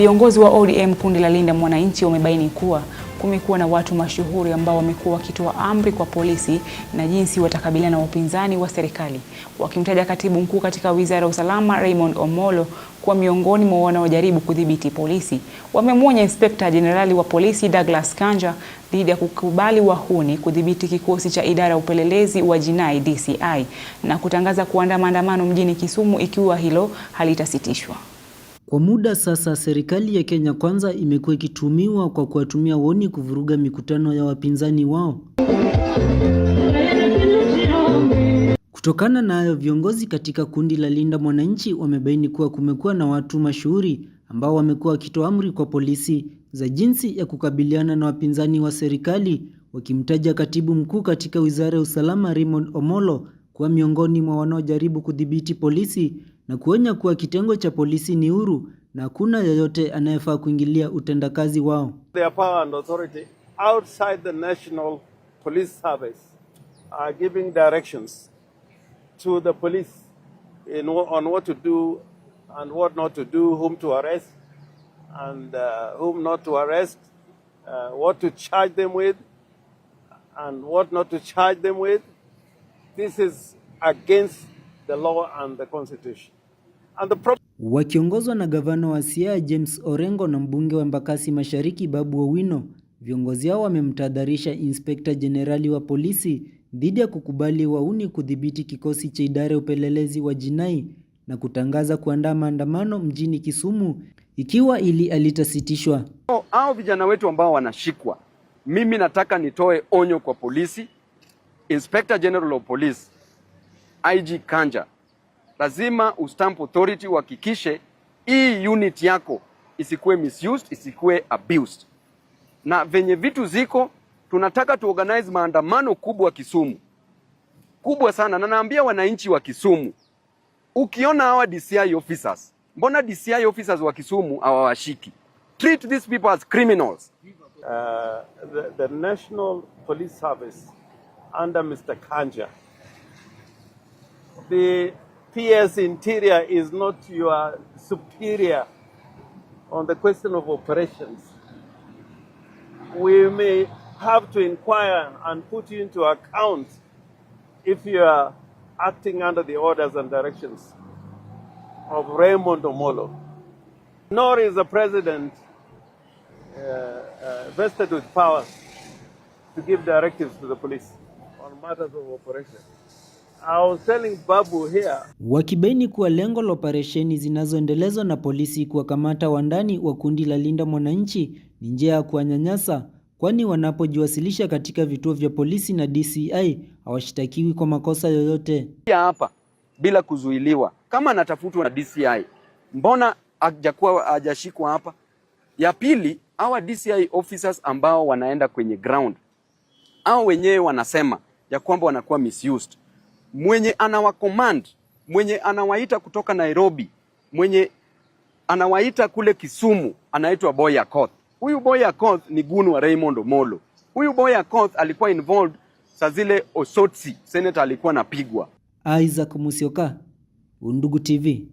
Viongozi wa ODM kundi la Linda Mwananchi wamebaini kuwa kumekuwa na watu mashuhuri ambao wamekuwa wakitoa amri kwa polisi na jinsi watakabiliana na upinzani wa serikali. Wakimtaja katibu mkuu katika Wizara ya Usalama Raymond Omolo kuwa miongoni mwa wanaojaribu kudhibiti polisi. Wamemwonya Inspekta Jenerali wa polisi Douglas Kanja dhidi ya kukubali wahuni kudhibiti kikosi cha idara ya upelelezi wa jinai DCI na kutangaza kuandaa maandamano mjini Kisumu ikiwa hilo halitasitishwa. Kwa muda sasa, serikali ya Kenya Kwanza imekuwa ikitumiwa kwa kuwatumia wahuni kuvuruga mikutano ya wapinzani wao. Kutokana na hayo, viongozi katika kundi la Linda Mwananchi wamebaini kuwa kumekuwa na watu mashuhuri ambao wamekuwa wakitoa amri kwa polisi za jinsi ya kukabiliana na wapinzani wa serikali, wakimtaja katibu mkuu katika Wizara ya Usalama Raymond Omolo kuwa miongoni mwa wanaojaribu kudhibiti polisi na kuonya kuwa kitengo cha polisi ni huru na hakuna yeyote anayefaa kuingilia utendakazi wao. Their power and authority outside the National Police Service are giving directions to the police on what to do and what not to do, whom to arrest and whom not to arrest, what to charge them with and what not to charge them with. This is against the law and the constitution. Wakiongozwa na gavana wa Siaya James Orengo na mbunge wa Embakasi Mashariki Babu Owino, viongozi hao wamemtahadharisha Inspekta Jenerali wa polisi dhidi ya kukubali wahuni kudhibiti kikosi cha idara ya upelelezi wa jinai na kutangaza kuandaa maandamano mjini Kisumu ikiwa hili halitasitishwa. Hao vijana wetu ambao wanashikwa, mimi nataka nitoe onyo kwa polisi. Inspector General of Police IG Kanja, lazima ustamp authority uhakikishe hii unit yako isikuwe misused, isikuwe abused. Na venye vitu ziko, tunataka tuorganize maandamano kubwa Kisumu. Kubwa sana, na naambia wananchi wa Kisumu, ukiona hawa DCI officers, mbona DCI officers wa Kisumu hawawashiki? Treat these people as criminals. The National Police Service under Mr. Kanja, the PS Interior is not your superior on the question of operations. We may have to inquire and put you into account if you are acting under the orders and directions of Raymond Omolo. Nor is the president vested with powers to give directives to the police on matters of operation. I was telling Babu here. Wakibaini kuwa lengo la operesheni zinazoendelezwa na polisi kuwakamata wandani wa kundi la Linda Mwananchi ni njia ya kuwanyanyasa, kwani wanapojiwasilisha katika vituo vya polisi na DCI hawashtakiwi kwa makosa yoyote. Hapa bila kuzuiliwa, kama anatafutwa na DCI, mbona hajashikwa hapa? Ya pili, hawa DCI officers ambao wanaenda kwenye ground, hao wenyewe wanasema ya kwamba wanakuwa misused. Mwenye anawacommand, mwenye anawaita kutoka Nairobi, mwenye anawaita kule Kisumu, anaitwa Boy Akoth. Huyu Boy Akoth ni gunu wa Raymond Omolo. Huyu Boy Akoth alikuwa involved saa zile Osotsi, senator alikuwa napigwa. Isaac Musyoka, Undugu TV.